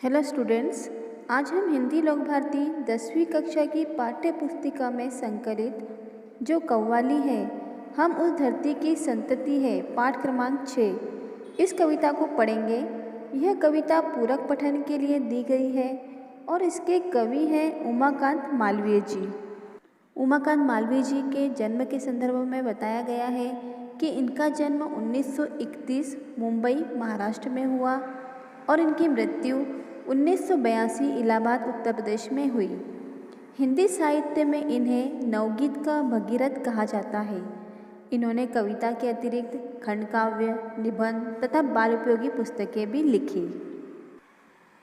Hello students, आज हम हिंदी लोक भारती 10वीं कक्षा की पाठ्य पुस्तिका में संकलित जो कव्वाली है हम उस धरती की संतति है पाठ क्रमांक 6 इस कविता को पढ़ेंगे। यह कविता पूरक पठन के लिए दी गई है और इसके कवि हैं उमाकांत मालवीय जी। उमाकांत मालवीय जी के जन्म के संदर्भ में बताया गया है कि इनका जन्म 1931 मुंबई महाराष्ट्र में हुआ और इनकी मृत्यु 1982 इलाहाबाद उत्तर प्रदेश में हुई। हिंदी साहित्य में इन्हें नवगीत का भगीरथ कहा जाता है। इन्होंने कविता के अतिरिक्त खंडकाव्य, निबंध तथा बाल उपयोगी पुस्तकें भी लिखी।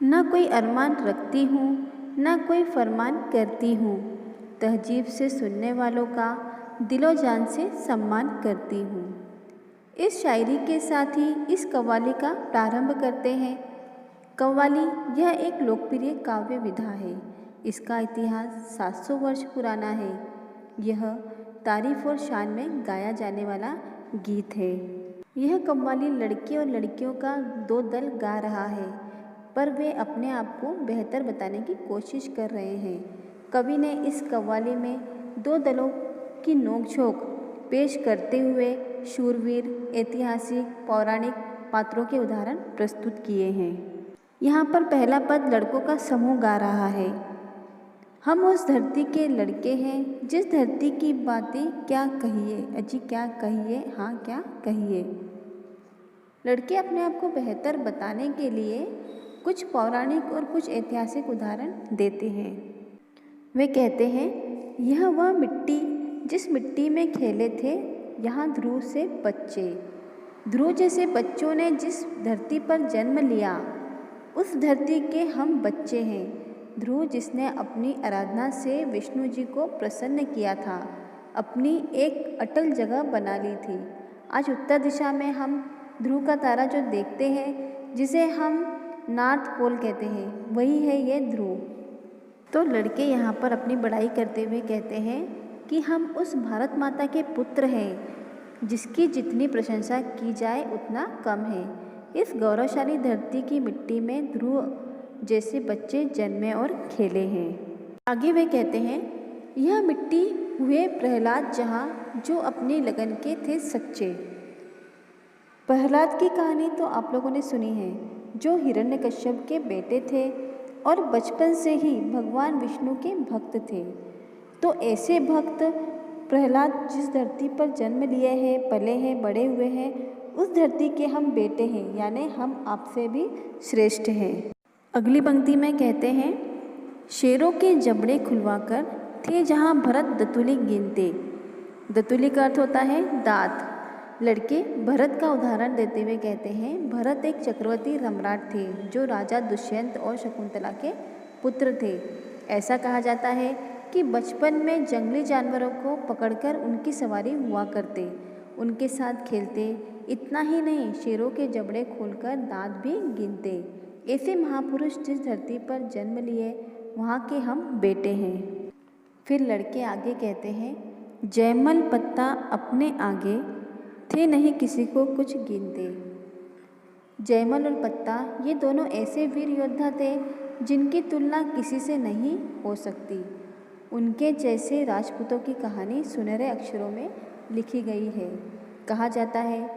न कोई अरमान रखती हूँ, न कोई फरमान करती हूँ, तहजीब से सुनने वालों का दिलो जान से सम्मान करती हूँ। इस शायरी के साथ ही इस कव्वाली का प्रारंभ करते हैं। कव्वाली यह एक लोकप्रिय काव्य विधा है। इसका इतिहास 700 वर्ष पुराना है। यह तारीफ और शान में गाया जाने वाला गीत है। यह कव्वाली लड़के और लड़कियों का दो दल गा रहा है, पर वे अपने आप को बेहतर बताने की कोशिश कर रहे हैं। कवि ने इस कव्वाली में दो दलों की नोकझोंक पेश करते हुए शूरवीर, ऐतिहासिक, पौराणिक पात्रों के उदाहरण प्रस्तुत किए हैं। यहाँ पर पहला पद लड़कों का समूह गा रहा है। हम उस धरती के लड़के हैं जिस धरती की बातें क्या कहिए, अजी क्या कहिए, हाँ क्या कहिए। लड़के अपने आप को बेहतर बताने के लिए कुछ पौराणिक और कुछ ऐतिहासिक उदाहरण देते हैं। वे कहते हैं, यह वह मिट्टी जिस मिट्टी में खेले थे यहाँ ध्रुव से बच्चे। ध्रुव जैसे बच्चों ने जिस धरती पर जन्म लिया उस धरती के हम बच्चे हैं। ध्रुव जिसने अपनी आराधना से विष्णु जी को प्रसन्न किया था, अपनी एक अटल जगह बना ली थी। आज उत्तर दिशा में हम ध्रुव का तारा जो देखते हैं, जिसे हम नॉर्थ पोल कहते हैं, वही है ये ध्रुव। तो लड़के यहाँ पर अपनी बड़ाई करते हुए कहते हैं कि हम उस भारत माता के पुत्र हैं जिसकी जितनी प्रशंसा की जाए उतना कम है। इस गौरवशाली धरती की मिट्टी में ध्रुव जैसे बच्चे जन्मे और खेले हैं। आगे वे कहते हैं, यह मिट्टी हुए प्रहलाद जहाँ जो अपनी लगन के थे सच्चे। प्रहलाद की कहानी तो आप लोगों ने सुनी है, जो हिरण्यकश्यप के बेटे थे और बचपन से ही भगवान विष्णु के भक्त थे। तो ऐसे भक्त प्रहलाद जिस धरती पर जन्म लिए हैं, पले हैं, बड़े हुए हैं, उस धरती के हम बेटे हैं, यानी हम आपसे भी श्रेष्ठ हैं। अगली पंक्ति में कहते हैं, शेरों के जबड़े खुलवाकर थे जहाँ भरत दतुली गिनते। दतुली का अर्थ होता है दांत। लड़के भरत का उदाहरण देते हुए कहते हैं, भरत एक चक्रवर्ती सम्राट थे जो राजा दुष्यंत और शकुंतला के पुत्र थे। ऐसा कहा जाता है कि बचपन में जंगली जानवरों को पकड़कर उनकी सवारी हुआ करते, उनके साथ खेलते। इतना ही नहीं, शेरों के जबड़े खोलकर दांत भी गिनते। ऐसे महापुरुष जिस धरती पर जन्म लिए वहाँ के हम बेटे हैं। फिर लड़के आगे कहते हैं, जयमल पत्ता अपने आगे थे नहीं किसी को कुछ गिनते। जयमल और पत्ता ये दोनों ऐसे वीर योद्धा थे जिनकी तुलना किसी से नहीं हो सकती। उनके जैसे राजपूतों की कहानी सुनहरे अक्षरों में लिखी गई है। कहा जाता है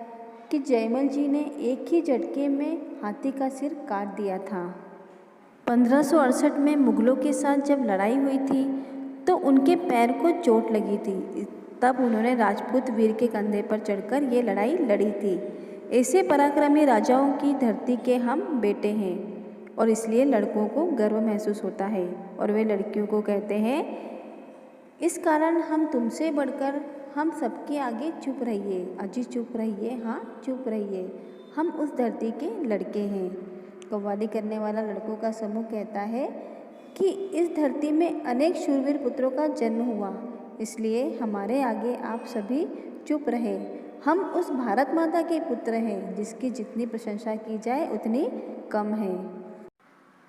कि जयमल जी ने एक ही झटके में हाथी का सिर काट दिया था। 1568 में मुगलों के साथ जब लड़ाई हुई थी तो उनके पैर को चोट लगी थी, तब उन्होंने राजपूत वीर के कंधे पर चढ़कर ये लड़ाई लड़ी थी। ऐसे पराक्रमी राजाओं की धरती के हम बेटे हैं और इसलिए लड़कों को गर्व महसूस होता है। और वे लड़कियों को कहते हैं, इस कारण हम तुमसे बढ़कर हम सबके आगे चुप रहिए, अजी चुप रहिए, हाँ चुप रहिए, हम उस धरती के लड़के हैं। कव्वाली करने वाला लड़कों का समूह कहता है कि इस धरती में अनेक शूरवीर पुत्रों का जन्म हुआ, इसलिए हमारे आगे आप सभी चुप रहे। हम उस भारत माता के पुत्र हैं जिसकी जितनी प्रशंसा की जाए उतनी कम है।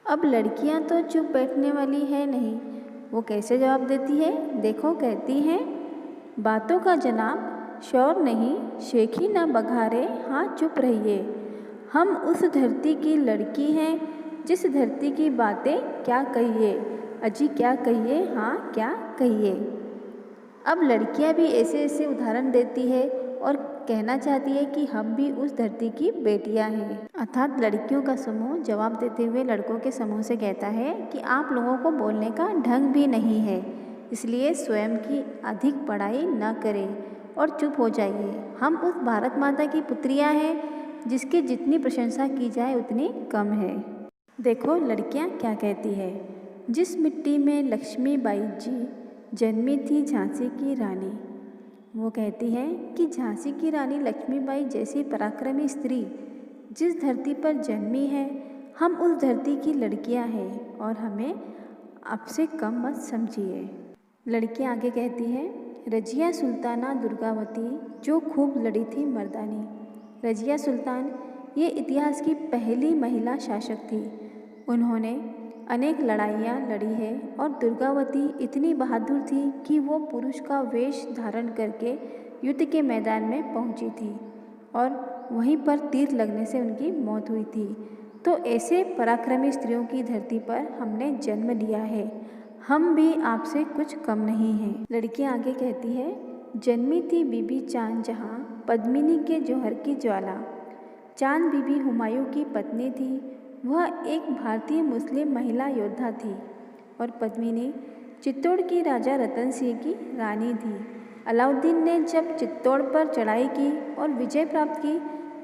अब लड़कियां तो चुप बैठने वाली है नहीं, वो कैसे जवाब देती है, देखो कहती हैं, बातों का जनाब शौर नहीं, शेखी ना बघारे, हाँ चुप रहिए। हम उस धरती की लड़की हैं जिस धरती की बातें क्या कहिए, अजी क्या कहिए, हाँ क्या कहिए। अब लड़कियां भी ऐसे ऐसे उदाहरण देती है और कहना चाहती है कि हम भी उस धरती की बेटियां हैं। अर्थात लड़कियों का समूह जवाब देते हुए लड़कों के समूह से कहता है कि आप लोगों को बोलने का ढंग भी नहीं है, इसलिए स्वयं की अधिक पढ़ाई न करें और चुप हो जाइए। हम उस भारत माता की पुत्रियां हैं जिसकी जितनी प्रशंसा की जाए उतनी कम है। देखो लड़कियां क्या कहती है। जिस मिट्टी में लक्ष्मीबाई जी जन्मी थी झांसी की रानी, वो कहती है कि झांसी की रानी लक्ष्मीबाई जैसी पराक्रमी स्त्री जिस धरती पर जन्मी है, हम उस धरती की लड़कियां हैं और हमें आपसे कम मत समझिए। लड़कियां आगे कहती हैं, रजिया सुल्ताना दुर्गावती जो खूब लड़ी थी मर्दानी। रजिया सुल्तान ये इतिहास की पहली महिला शासक थी। उन्होंने अनेक लड़ाइयाँ लड़ी है और दुर्गावती इतनी बहादुर थी कि वो पुरुष का वेश धारण करके युद्ध के मैदान में पहुंची थी और वहीं पर तीर लगने से उनकी मौत हुई थी। तो ऐसे पराक्रमी स्त्रियों की धरती पर हमने जन्म लिया है, हम भी आपसे कुछ कम नहीं हैं। लड़कियां आगे कहती है, जन्मी थी बीबी चांद जहाँ पद्मिनी के जौहर की ज्वाला। चांद बीबी हुमायूं की पत्नी थी। वह एक भारतीय मुस्लिम महिला योद्धा थी और पद्मिनी चित्तौड़ की राजा रतन सिंह की रानी थी। अलाउद्दीन ने जब चित्तौड़ पर चढ़ाई की और विजय प्राप्त की,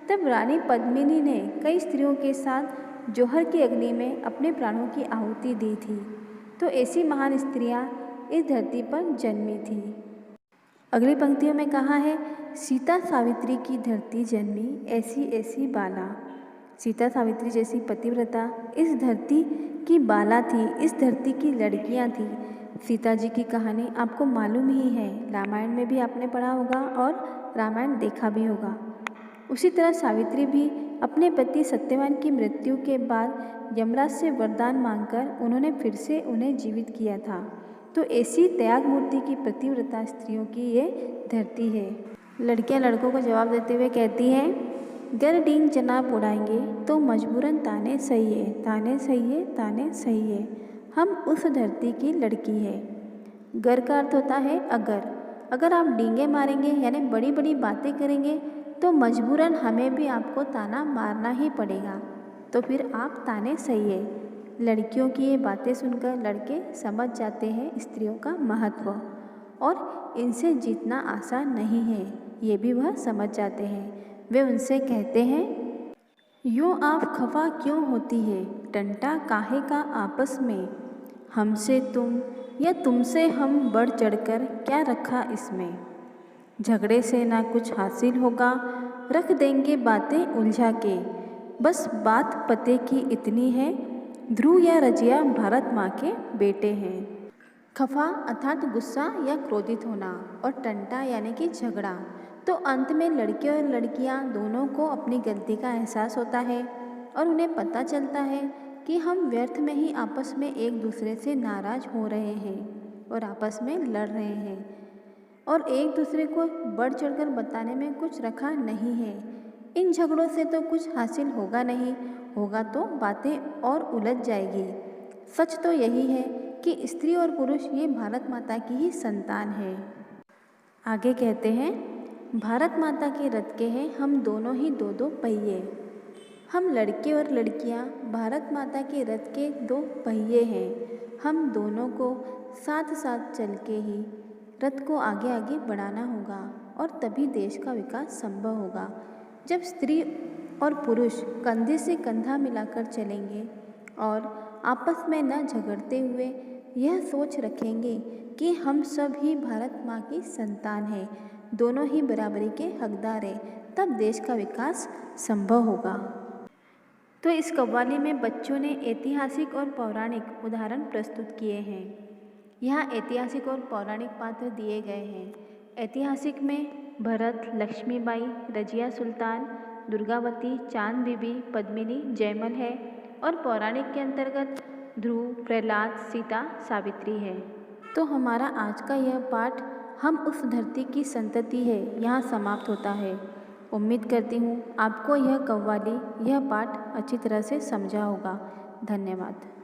तब रानी पद्मिनी ने कई स्त्रियों के साथ जौहर की अग्नि में अपने प्राणों की आहुति दी थी। तो ऐसी महान स्त्रियां इस धरती पर जन्मी थी। अगली पंक्तियों में कहा है, सीता सावित्री की धरती जन्मी ऐसी ऐसी बाला। सीता सावित्री जैसी पतिव्रता इस धरती की बाला थी, इस धरती की लड़कियां थी। सीता जी की कहानी आपको मालूम ही है, रामायण में भी आपने पढ़ा होगा और रामायण देखा भी होगा। उसी तरह सावित्री भी अपने पति सत्यवान की मृत्यु के बाद यमराज से वरदान मांगकर उन्होंने फिर से उन्हें जीवित किया था। तो ऐसी त्याग मूर्ति की पतिव्रता स्त्रियों की ये धरती है। लड़कियां लड़कों को जवाब देते हुए कहती हैं, गर डींग जनाब उड़ाएंगे तो मजबूरन ताने सही है, ताने सही है, ताने सही है। हम उस धरती की लड़की है। गर का अर्थ होता है अगर आप डींगे मारेंगे यानी बड़ी बड़ी बातें करेंगे तो मजबूरन हमें भी आपको ताना मारना ही पड़ेगा, तो फिर आप ताने सही है। लड़कियों की ये बातें सुनकर लड़के समझ जाते हैं स्त्रियों का महत्व और इनसे जीतना आसान नहीं है, ये भी वह समझ जाते हैं। वे उनसे कहते हैं, यूँ आप खफा क्यों होती है, टंटा काहे का आपस में, हमसे तुम या तुमसे हम बढ़ चढ़कर क्या रखा इसमें। झगड़े से ना कुछ हासिल होगा, रख देंगे बातें उलझा के, बस बात पते की इतनी है, ध्रुव या रजिया भारत माँ के बेटे हैं। खफा अर्थात गुस्सा या क्रोधित होना और टंटा यानी कि झगड़ा। तो अंत में लड़के और लड़कियां दोनों को अपनी गलती का एहसास होता है और उन्हें पता चलता है कि हम व्यर्थ में ही आपस में एक दूसरे से नाराज हो रहे हैं और आपस में लड़ रहे हैं और एक दूसरे को बढ़ चढ़कर बताने में कुछ रखा नहीं है। इन झगड़ों से तो कुछ हासिल होगा नहीं, होगा तो बातें और उलझ जाएगी। सच तो यही है कि स्त्री और पुरुष ये भारत माता की ही संतान है। आगे कहते हैं, भारत माता के रथ के हैं हम दोनों ही दो दो पहिए। हम लड़के और लड़कियां भारत माता के रथ के दो पहिए हैं। हम दोनों को साथ साथ चल के ही रथ को आगे आगे बढ़ाना होगा और तभी देश का विकास संभव होगा। जब स्त्री और पुरुष कंधे से कंधा मिलाकर चलेंगे और आपस में न झगड़ते हुए यह सोच रखेंगे कि हम सब ही भारत माँ की संतान हैं, दोनों ही बराबरी के हकदार हैं, तब देश का विकास संभव होगा। तो इस कव्वाली में बच्चों ने ऐतिहासिक और पौराणिक उदाहरण प्रस्तुत किए हैं। यहाँ ऐतिहासिक और पौराणिक पात्र दिए गए हैं। ऐतिहासिक में भरत, लक्ष्मीबाई, रजिया सुल्तान, दुर्गावती, चांद बीबी, पद्मिनी, जयमल है और पौराणिक के अंतर्गत ध्रुव, प्रहलाद, सीता, सावित्री है। तो हमारा आज का यह पाठ हम उस धरती की संतति है यहाँ समाप्त होता है। उम्मीद करती हूँ आपको यह कव्वाली, यह पाठ अच्छी तरह से समझा होगा। धन्यवाद।